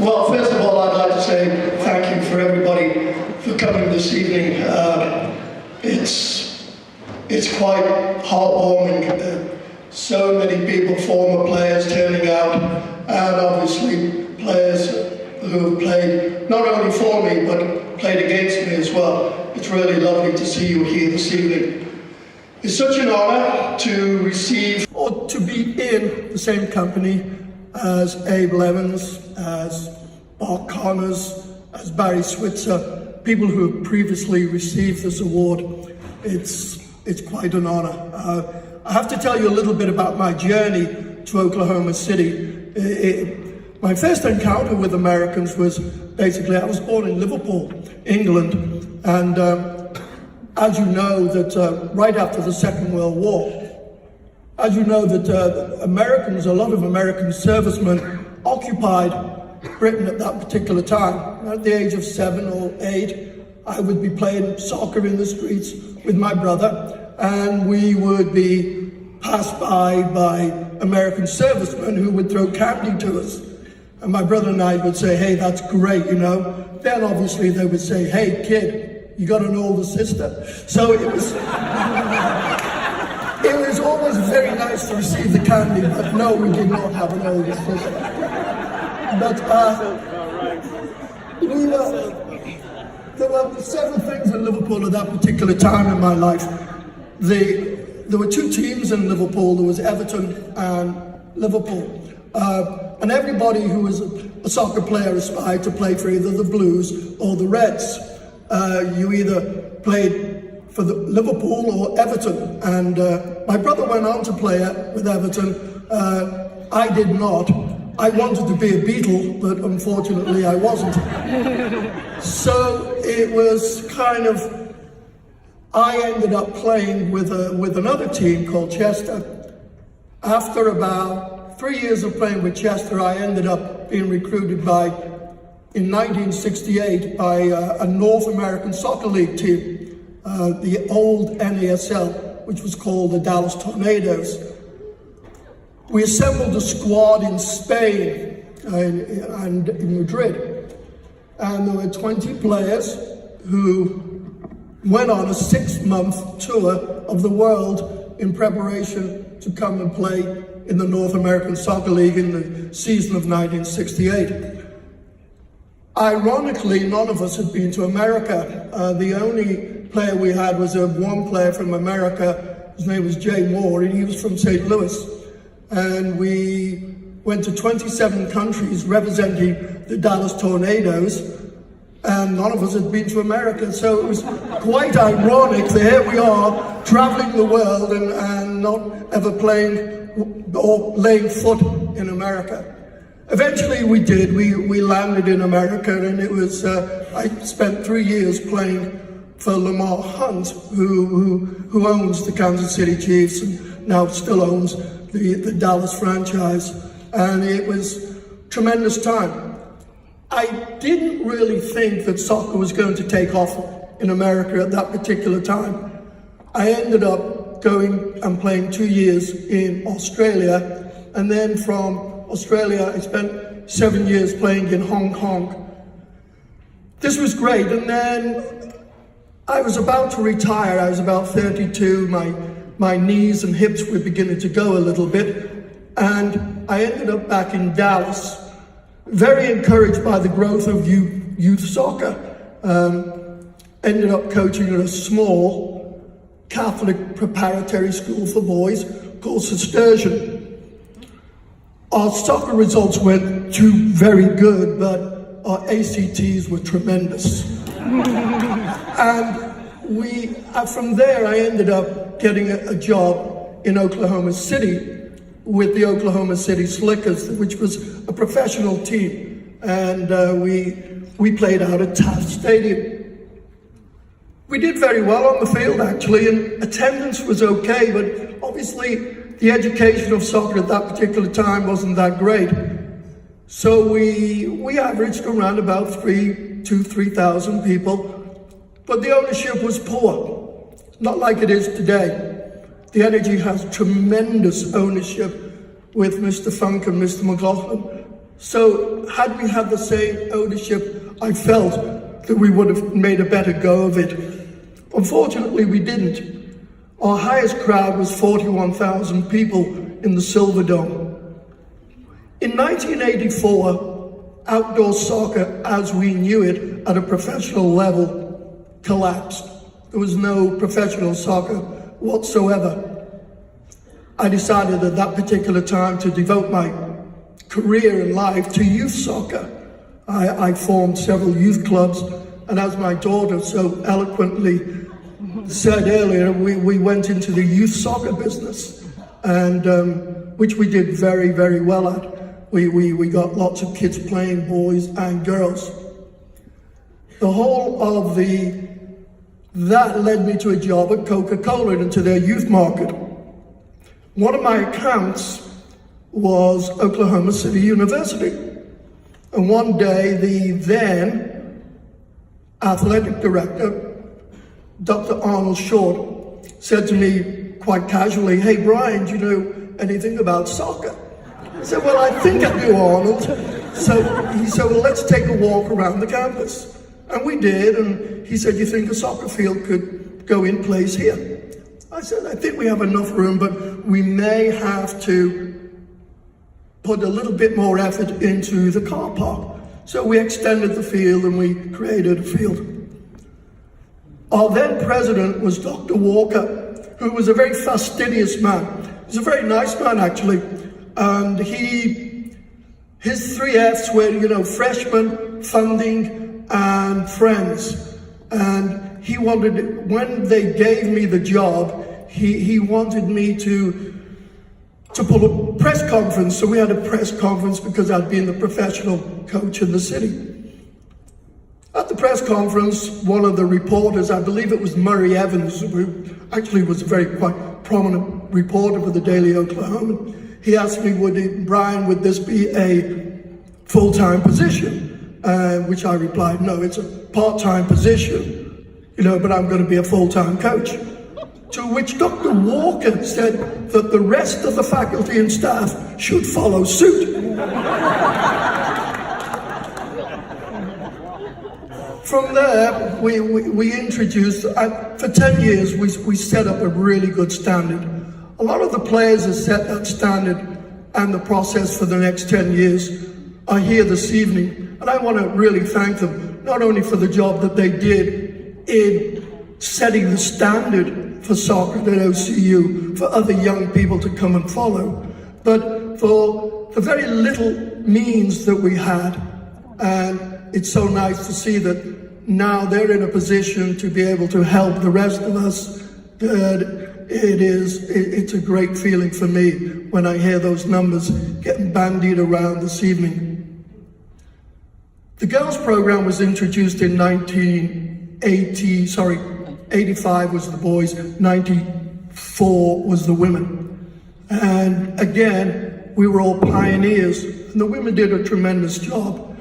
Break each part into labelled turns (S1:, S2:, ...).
S1: Well, first of all, I'd like to say thank you for everybody for coming this evening. It's quite heartwarming. So many people, former players turning out, and obviously players who have played not only for me, but played against me as well. It's really lovely to see you here this evening. It's such an honor to receive, or to be in the same company as Abe Lemons, as Bart Connors, as Barry Switzer, people who have previously received this award. It's quite an honor. I have to tell you a little bit about my journey to Oklahoma City. My first encounter with Americans was basically, I was born in Liverpool, England, and as you know that right after the Second World War, as you know that Americans, a lot of American servicemen occupied Britain at that particular time. At the age of 7 or 8, I would be playing soccer in the streets with my brother, and we would be passed by American servicemen who would throw candy to us. And my brother and I would say, hey, that's great, you know. Then obviously they would say, hey, kid, you got an older sister. So it was always very nice to receive the candy, but no, we did not have an older sister. But there were several things in Liverpool at that particular time in my life. There were two teams in Liverpool. There was Everton and Liverpool. And everybody who was a soccer player aspired to play for either the Blues or the Reds. You either played for the Liverpool or Everton. And my brother went on to play with Everton. I did not. I wanted to be a Beatle, but unfortunately I wasn't. So it was kind of, I ended up playing with another team called Chester. After about 3 years of playing with Chester, I ended up being recruited in 1968 by a North American Soccer League team, the old NASL, which was called the Dallas Tornadoes. We assembled a squad in Spain and in Madrid, and there were 20 players who went on a 6-month tour of the world in preparation to come and play in the North American Soccer League in the season of 1968. Ironically, none of us had been to America. The only player we had was one player from America. His name was Jay Moore, and he was from St. Louis. And we went to 27 countries representing the Dallas Tornadoes, and none of us had been to America. So it was quite ironic that here we are, traveling the world and not ever playing or laying foot in America. Eventually we did. We landed in America, and it was, I spent 3 years playing for Lamar Hunt, who owns the Kansas City Chiefs and now still owns the Dallas franchise. And it was a tremendous time. I didn't really think that soccer was going to take off in America at that particular time. I ended up going and playing 2 years in Australia, and then from Australia I spent 7 years playing in Hong Kong. This was great, and then I was about to retire. I was about 32, my knees and hips were beginning to go a little bit, and I ended up back in Dallas, very encouraged by the growth of youth soccer. Ended up coaching at a small Catholic preparatory school for boys called Cistercian. Our soccer results weren't too very good, but our ACTs were tremendous. And from there I ended up getting a job in Oklahoma City with the Oklahoma City Slickers, which was a professional team, and we played out at Taft Stadium. We did very well on the field, actually, and attendance was okay, but obviously the education of soccer at that particular time wasn't that great. So we averaged around about 3,000 people, but the ownership was poor, not like it is today. The Energy has tremendous ownership with Mr. Funk and Mr. McLaughlin. So had we had the same ownership, I felt that we would have made a better go of it. Unfortunately, we didn't. Our highest crowd was 41,000 people in the Silverdome. In 1984, outdoor soccer, as we knew it at a professional level, collapsed. There was no professional soccer whatsoever. I decided at that particular time to devote my career in life to youth soccer. I formed several youth clubs, and as my daughter so eloquently said earlier, we went into the youth soccer business, and which we did very, very well at. We got lots of kids playing, boys and girls. The whole of that led me to a job at Coca-Cola and to their youth market. One of my accounts was Oklahoma City University. And one day, the then athletic director, Dr. Arnold Short, said to me quite casually, "Hey, Brian, do you know anything about soccer?" I said, "Well, I think I do, Arnold." So he said, "Well, let's take a walk around the campus." And we did, and he said, "You think a soccer field could go in place here?" I said, "I think we have enough room, but we may have to put a little bit more effort into the car park." So we extended the field and we created a field. Our then president was Dr. Walker, who was a very fastidious man. He's a very nice man, actually. And his 3 F's were, freshmen, funding, and friends. And he wanted, when they gave me the job, he wanted me to pull a press conference. So we had a press conference because I'd been the professional coach in the city. At the press conference, one of the reporters, I believe it was Murray Evans, who actually was a very quite prominent reporter for the Daily Oklahoman, he asked me, Brian, would this be a full-time position? Which I replied, no, it's a part-time position, but I'm going to be a full-time coach. To which Dr. Walker said that the rest of the faculty and staff should follow suit. From there, we introduced, for 10 years, we set up a really good standard. A lot of the players have set that standard, and the process for the next 10 years are here this evening. And I want to really thank them, not only for the job that they did in setting the standard for soccer at OCU, for other young people to come and follow, but for the very little means that we had. And it's so nice to see that now they're in a position to be able to help the rest of us. It's a great feeling for me when I hear those numbers getting bandied around this evening. The girls program was introduced in 85 was the boys, 94 was the women. And again, we were all pioneers, and the women did a tremendous job.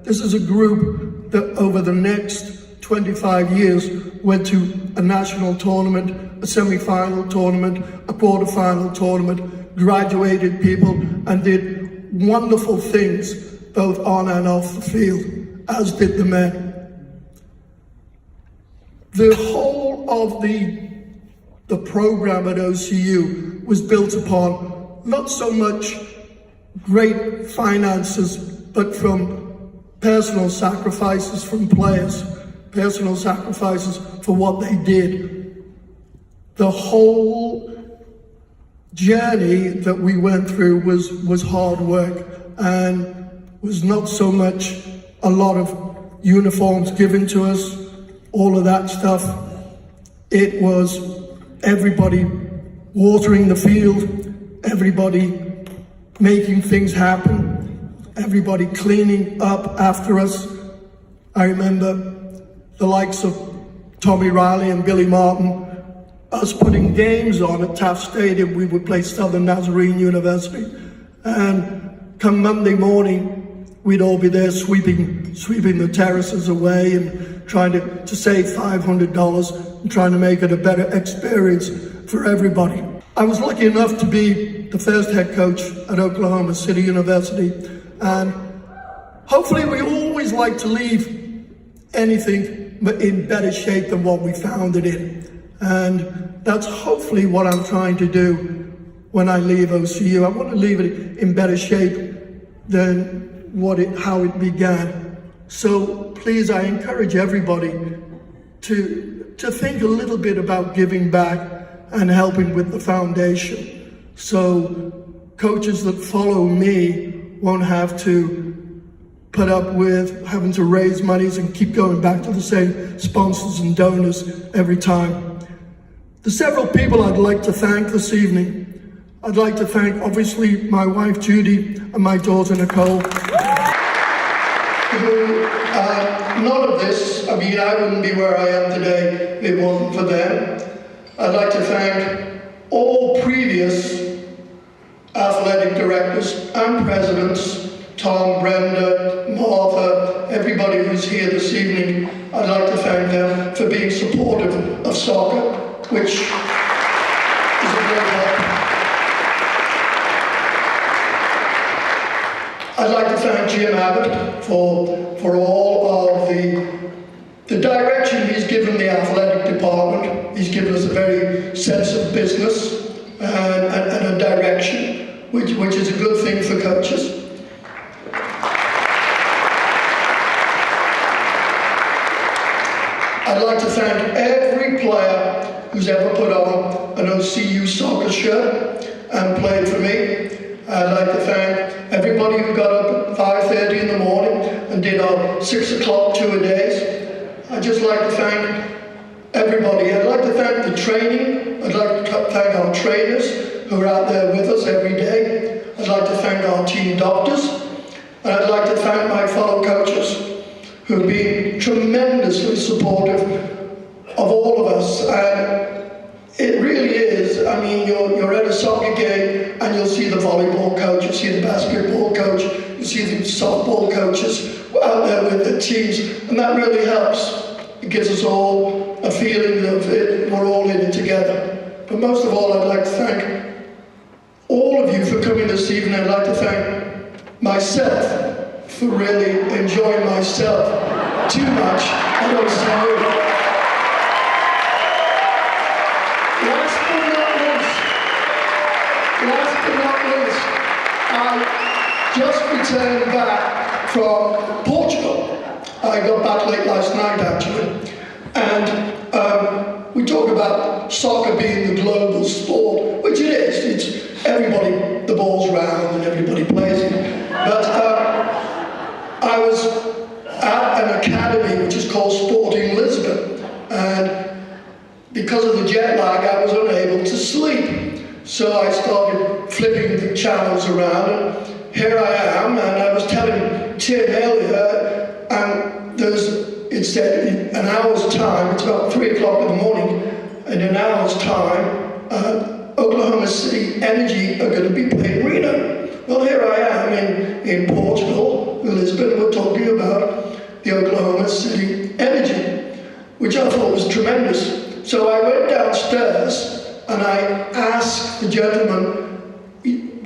S1: This is a group that over the next 25 years went to a national tournament, a semi-final tournament, a quarter-final tournament, graduated people, and did wonderful things both on and off the field, as did the men. The whole of the program at OCU was built upon not so much great finances, but from personal sacrifices from players, personal sacrifices for what they did. The whole journey that we went through was hard work, and was not so much a lot of uniforms given to us, all of that stuff. It was everybody watering the field, everybody making things happen, everybody cleaning up after us. I remember the likes of Tommy Riley and Billy Martin, us putting games on at Taft Stadium. We would play Southern Nazarene University, and come Monday morning, we'd all be there sweeping the terraces away and trying to save $500 and trying to make it a better experience for everybody. I was lucky enough to be the first head coach at Oklahoma City University. And hopefully we always like to leave anything in better shape than what we found it in. And that's hopefully what I'm trying to do when I leave OCU. I want to leave it in better shape than how it began. So please, I encourage everybody to think a little bit about giving back and helping with the foundation. So coaches that follow me won't have to put up with having to raise monies and keep going back to the same sponsors and donors every time. There's several people I'd like to thank this evening. I'd like to thank, obviously, my wife, Judy, and my daughter, Nicole. None of this, I wouldn't be where I am today if it wasn't for them. I'd like to thank all previous athletic directors and presidents, Tom, Brenda, Martha, everybody who's here this evening. I'd like to thank them for being supportive of soccer, which is a great help. I'd like to thank Jim Abbott for all of the direction he's given the athletic department. He's given us a very sense of business and a direction, which is a good thing for coaches. I'd like to thank every player who's ever put on an OCU soccer shirt and played for me. I'd like to thank everybody who got up at 5:30 in the morning and did our 6 o'clock two-a-days. I'd just like to thank everybody. I'd like to thank the training. I'd like to thank our trainers who are out there with us every day. I'd like to thank our team doctors. And I'd like to thank my fellow coaches who have been tremendously supportive of all of us. And it really is, you're at a soccer game and you'll see the volleyball coach, you'll see the basketball coach, you'll see the softball coaches out there with the teams, and that really helps. It gives us all a feeling of we're all in it together. But most of all, I'd like to thank all of you for coming this evening. I'd like to thank myself for really enjoying myself too much at OCU. Last but not least, I just returned back from Portugal. I got back late last night, actually. And we talk about soccer being the global sport, which it is. It's everybody, the ball's round and everybody plays it. But I was at an academy which is called Sporting Lisbon. And because of the jet lag, I was unable to sleep. So I started flipping the channels around, and here I am, and I was telling Tim earlier, and it said in an hour's time, it's about 3 o'clock in the morning, in an hour's time, Oklahoma City Energy are going to be playing Reno. Well, here I am in Portugal, Lisbon, we're talking about the Oklahoma City Energy, which I thought was tremendous. So I went downstairs and I asked the gentleman,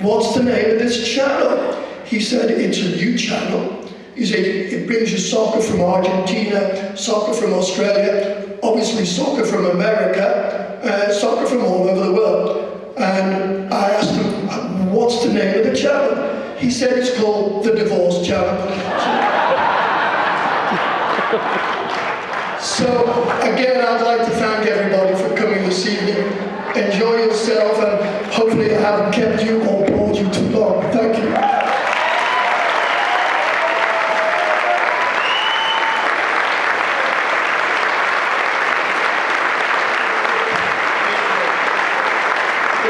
S1: what's the name of this channel? He said, it's a new channel. He said, it brings you soccer from Argentina, soccer from Australia, obviously soccer from America, soccer from all over the world. And I asked him, what's the name of the channel? He said, it's called the Divorce Channel. So, again, I'd like to thank everybody for coming this evening. Enjoy yourself, and hopefully I haven't kept you or bored you too long. Thank you.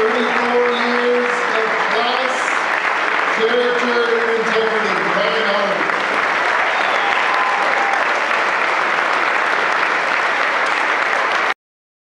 S2: Years of class,